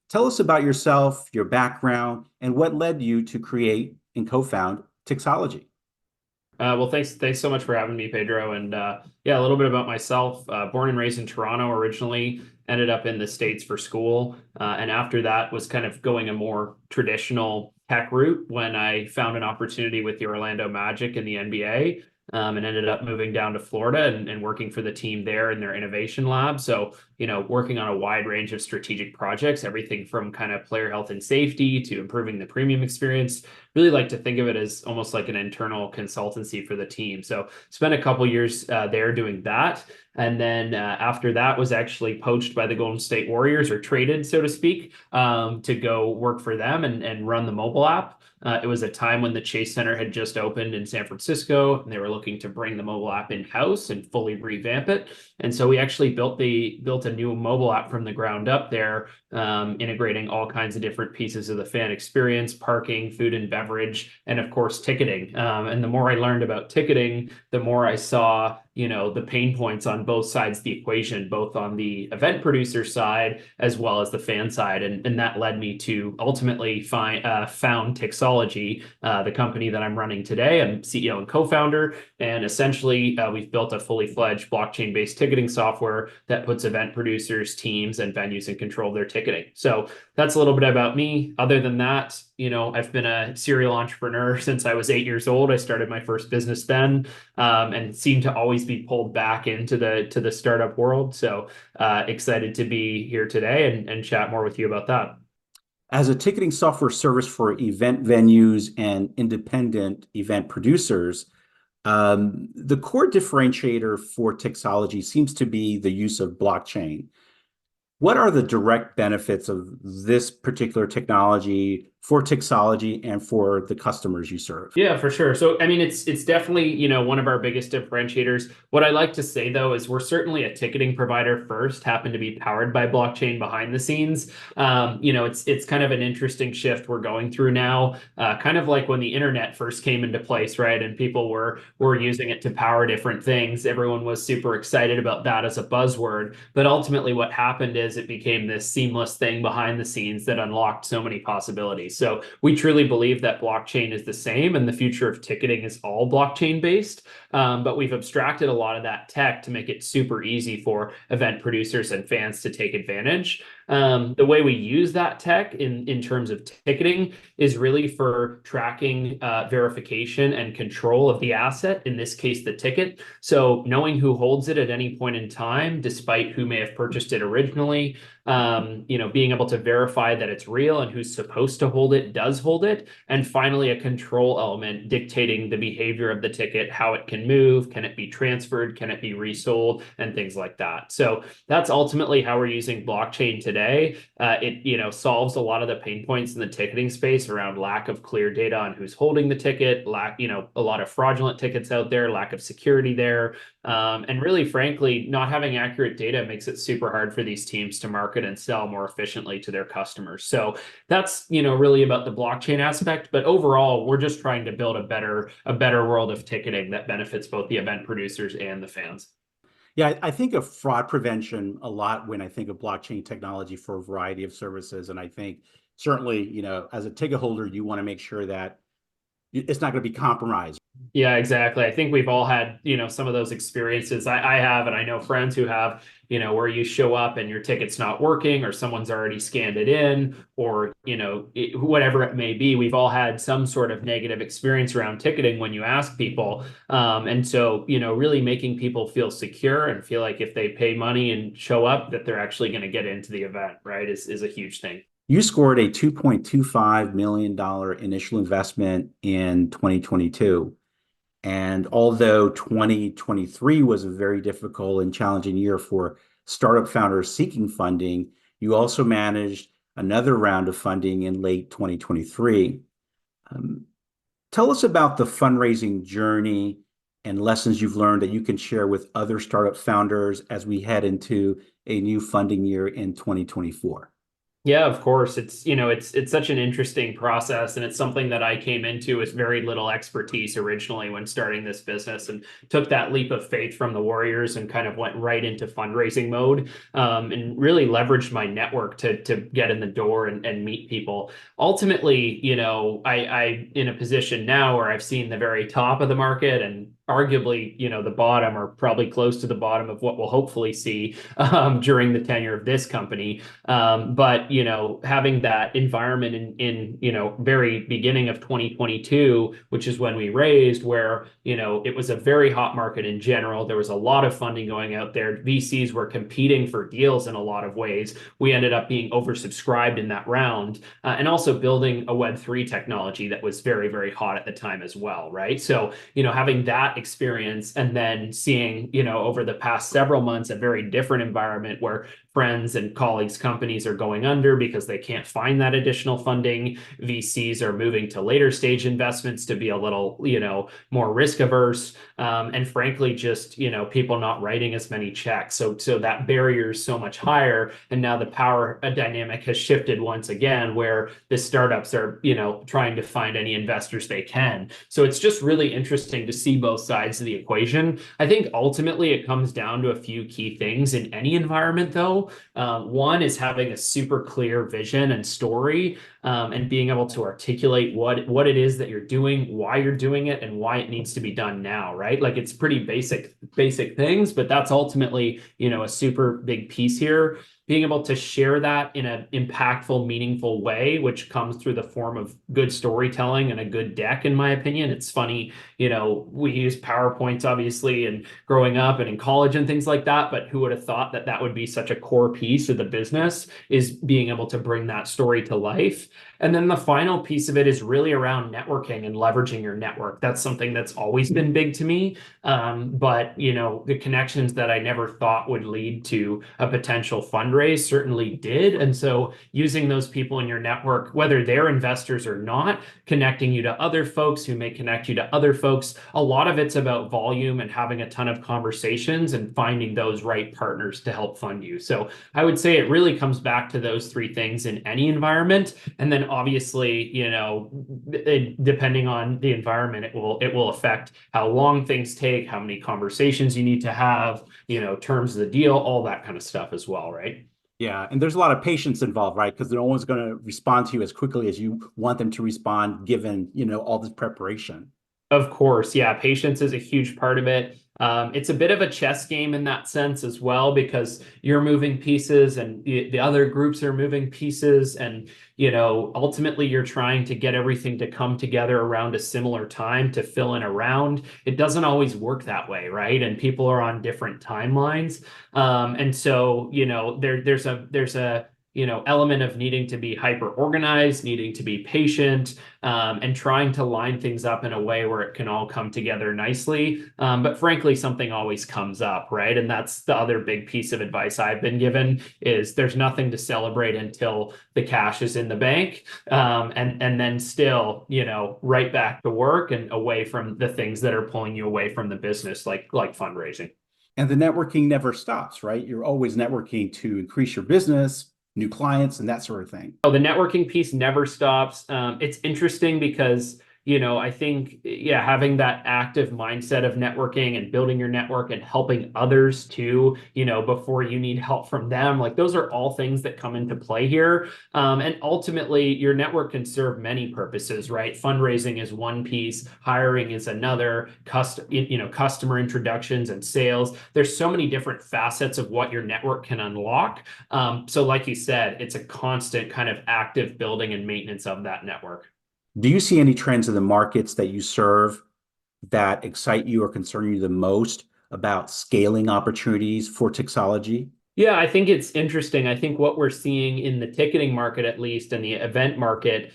Tell us about yourself, your background, and what led you to create and co-found Tixology. Well, thanks so much for having me, Pedro. And yeah, a little bit about myself. Born and raised in Toronto originally, ended up in the States for school, and after that was kind of going a more traditional tech route when I found an opportunity with the Orlando Magic in the NBA. And ended up moving down to Florida and working for the team there in their innovation lab. So, working on a wide range of strategic projects, everything from kind of player health and safety to improving the premium experience. Really like to think of it as almost like an internal consultancy for the team. So spent a couple years there doing that. And then after that was actually poached by the Golden State Warriors, or traded, so to speak, to go work for them and run the mobile app. It was a time when the Chase Center had just opened in San Francisco, and they were looking to bring the mobile app in-house and fully revamp it. And so we actually built a new mobile app from the ground up there, integrating all kinds of different pieces of the fan experience, parking, food and beverage, and of course ticketing. And the more I learned about ticketing, the more I saw the pain points on both sides of the equation, both on the event producer side as well as the fan side. And that led me to ultimately found Tixology, the company that I'm running today. I'm CEO and co-founder. And essentially, we've built a fully fledged blockchain-based ticketing software that puts event producers, teams, and venues in control of their ticketing. So that's a little bit about me. Other than that, I've been a serial entrepreneur since I was 8 years old. I started my first business then, and seem to always be pulled back into the startup world. So excited to be here today and chat more with you about that. As a ticketing software service for event venues and independent event producers, the core differentiator for Tixology seems to be the use of blockchain. What are the direct benefits of this particular technology for Tixology and for the customers you serve? Yeah, for sure. So, I mean, it's definitely, one of our biggest differentiators. What I like to say though is we're certainly a ticketing provider first, happen to be powered by blockchain behind the scenes. It's kind of an interesting shift we're going through now, kind of like when the internet first came into place, right? And people were using it to power different things. Everyone was super excited about that as a buzzword, but ultimately what happened is it became this seamless thing behind the scenes that unlocked so many possibilities. So we truly believe that blockchain is the same, and the future of ticketing is all blockchain based. But we've abstracted a lot of that tech to make it super easy for event producers and fans to take advantage. The way we use that tech in terms of ticketing is really for tracking verification and control of the asset, in this case, the ticket. So knowing who holds it at any point in time, despite who may have purchased it originally, being able to verify that it's real and who's supposed to hold it does hold it. And finally, a control element dictating the behavior of the ticket, how it can move, can it be transferred, can it be resold, and things like that. So that's ultimately how we're using blockchain today. It solves a lot of the pain points in the ticketing space around lack of clear data on who's holding the ticket, a lot of fraudulent tickets out there, lack of security there. And really, frankly, not having accurate data makes it super hard for these teams to market and sell more efficiently to their customers. So that's, really about the blockchain aspect. But overall, we're just trying to build a better world of ticketing that benefits both the event producers and the fans. Yeah, I think of fraud prevention a lot when I think of blockchain technology for a variety of services. And I think certainly, as a ticket holder, you want to make sure that it's not going to be compromised. Yeah, exactly. I think we've all had, some of those experiences. I have, and I know friends who have, where you show up and your ticket's not working, or someone's already scanned it in, or, whatever it may be. We've all had some sort of negative experience around ticketing when you ask people. And so, really making people feel secure and feel like if they pay money and show up, that they're actually going to get into the event, right, is a huge thing. You scored a $2.25 million initial investment in 2022. And although 2023 was a very difficult and challenging year for startup founders seeking funding, you also managed another round of funding in late 2023. Um, Tell us about the fundraising journey and lessons you've learned that you can share with other startup founders as we head into a new funding year in 2024. Yeah, of course. It's such an interesting process, and it's something that I came into with very little expertise originally when starting this business, and took that leap of faith from the Warriors and kind of went right into fundraising mode, and really leveraged my network to get in the door and meet people. Ultimately, I in a position now where I've seen the very top of the market and arguably, the bottom, or probably close to the bottom of what we'll hopefully see during the tenure of this company. But having that environment in very beginning of 2022, which is when we raised, where it was a very hot market in general. There was a lot of funding going out there. VCs were competing for deals in a lot of ways. We ended up being oversubscribed in that round, and also building a Web3 technology that was very, very hot at the time as well, right? So having that experience, and then seeing over the past several months a very different environment where friends and colleagues' companies are going under because they can't find that additional funding. VCs are moving to later stage investments to be a little, more risk averse. And frankly, just, people not writing as many checks. So that barrier is so much higher. And now the power dynamic has shifted once again, where the startups are, trying to find any investors they can. So it's just really interesting to see both sides of the equation. I think ultimately it comes down to a few key things in any environment, though. One is having a super clear vision and story, and being able to articulate what it is that you're doing, why you're doing it, and why it needs to be done now, right? Like, it's pretty basic things, but that's ultimately, a super big piece here. Being able to share that in an impactful, meaningful way, which comes through the form of good storytelling and a good deck, in my opinion. It's funny, we use PowerPoints, obviously, and growing up and in college and things like that, but who would have thought that that would be such a core piece of the business, is being able to bring that story to life. And then the final piece of it is really around networking and leveraging your network. That's something that's always been big to me. But the connections that I never thought would lead to a potential fundraise certainly did. And so using those people in your network, whether they're investors or not, connecting you to other folks who may connect you to other folks, a lot of it's about volume and having a ton of conversations and finding those right partners to help fund you. So I would say it really comes back to those three things in any environment. And then obviously, depending on the environment, it will affect how long things take, how many conversations you need to have, terms of the deal, all that kind of stuff as well, right? Yeah, and there's a lot of patience involved, right? Because no one's going to respond to you as quickly as you want them to respond, given, all this preparation. Of course, yeah, patience is a huge part of it. It's a bit of a chess game in that sense as well, because you're moving pieces and the other groups are moving pieces, and ultimately you're trying to get everything to come together around a similar time to fill in around. It doesn't always work that way, right? And people are on different timelines, and so there's a element of needing to be hyper organized, needing to be patient, and trying to line things up in a way where it can all come together nicely. But frankly, something always comes up, right? And that's the other big piece of advice I've been given, is there's nothing to celebrate until the cash is in the bank. And then still, right back to work and away from the things that are pulling you away from the business, like fundraising. And the networking never stops, right? You're always networking to increase your business, new clients, and that sort of thing. Oh, the networking piece never stops. It's interesting because, I think, yeah, having that active mindset of networking and building your network and helping others too, before you need help from them, like, those are all things that come into play here. And ultimately, your network can serve many purposes, right? Fundraising is one piece, hiring is another, customer introductions and sales. There's so many different facets of what your network can unlock. So like you said, it's a constant kind of active building and maintenance of that network. Do you see any trends in the markets that you serve that excite you or concern you the most about scaling opportunities for Tixology? Yeah, I think it's interesting. I think what we're seeing in the ticketing market, at least, and the event market,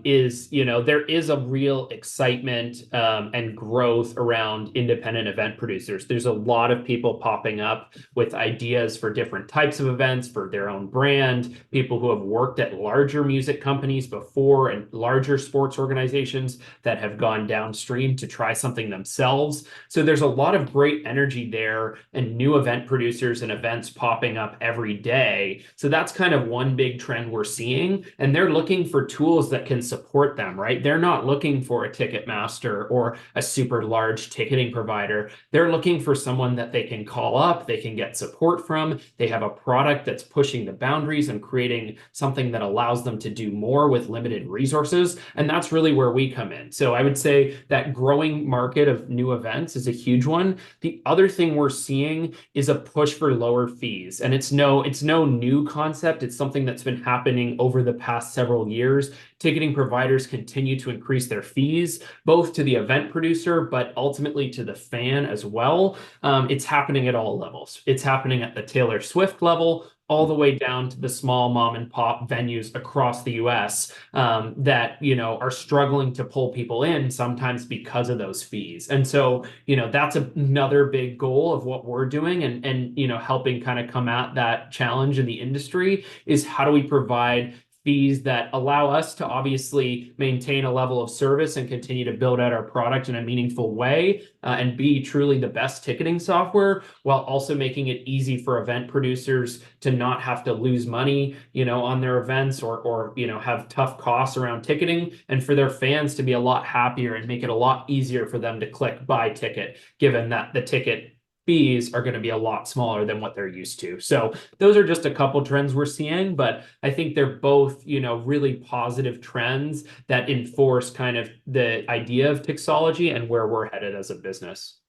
is, there is a real excitement and growth around independent event producers. There's a lot of people popping up with ideas for different types of events for their own brand, people who have worked at larger music companies before and larger sports organizations that have gone downstream to try something themselves. So there's a lot of great energy there and new event producers and events popping up every day. So that's kind of one big trend we're seeing. And they're looking for tools that can support them, right? They're not looking for a Ticketmaster or a super large ticketing provider. They're looking for someone that they can call up, they can get support from. They have a product that's pushing the boundaries and creating something that allows them to do more with limited resources. And that's really where we come in. So I would say that growing market of new events is a huge one. The other thing we're seeing is a push for lower fees. And it's no new concept. It's something that's been happening over the past several years. Ticketing providers continue to increase their fees, both to the event producer, but ultimately to the fan as well. It's happening at all levels. It's happening at the Taylor Swift level, all the way down to the small mom and pop venues across the US that are struggling to pull people in sometimes because of those fees. And so that's another big goal of what we're doing and helping kind of come at that challenge in the industry is how do we provide fees that allow us to obviously maintain a level of service and continue to build out our product in a meaningful way and be truly the best ticketing software while also making it easy for event producers to not have to lose money, on their events or have tough costs around ticketing and for their fans to be a lot happier and make it a lot easier for them to click buy ticket, given that the ticket fees are going to be a lot smaller than what they're used to. So those are just a couple trends we're seeing, but I think they're both, really positive trends that enforce kind of the idea of Tixology and where we're headed as a business.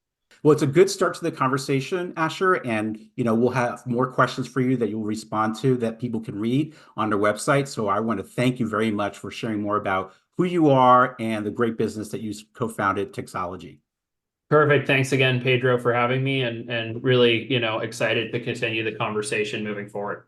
Well, it's a good start to the conversation, Asher, and we'll have more questions for you that you'll respond to that people can read on their website. So I want to thank you very much for sharing more about who you are and the great business that you co-founded, Tixology. Perfect. Thanks again, Pedro, for having me and really, excited to continue the conversation moving forward.